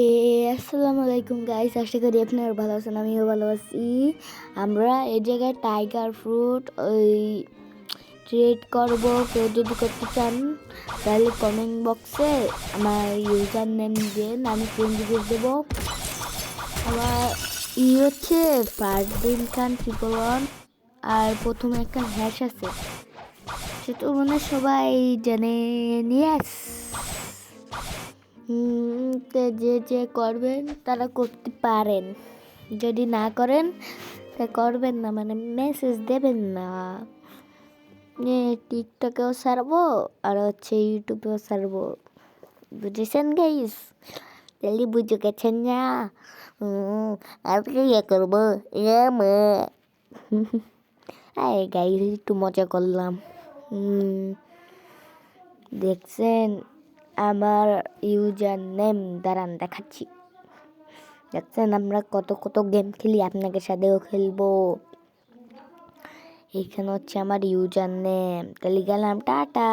এ আসসালামু আলাইকুম গাইস, আশা করি আপনারা ভালো আছেন। আমিও ভালো আছি। আমরা এই জায়গায় টাইগার ফ্রুট ট্রেড করব। কেউ যদি করতে চান তাহলে কমেন্ট বক্সে আমার ইউজার নেম দেন, আমি ফ্রেন্ড রিকোয়েস্ট দেবো। আমার হচ্ছে ফারদিন খান 111 আর প্রথমে একটা হ্যাশ আছে, সেটা মনে হয় সবাই জেনে নিয়ে যে যে করবেন তারা করতে পারেন, যদি না করেন তা করবেন না, মানে মেসেজ দেবেন না। টিকটকেও ছাড়বো আর ইউটিউবেও ছাড়বো, বুঝেছেন গাইস? তাহলে বুঝে গেছেন না? আর ইয়ে করবো গাইস, একটু মজা করলাম। দেখছেন আমার ইউজার নেম, দাঁড়ান দেখাচ্ছি। দেখছেন আমরা কত কত গেম খেলি, আপনাদের সাথেও খেলবো। এইখানে হচ্ছে আমার ইউজার নেম। তাহলে গেলাম, টাটা।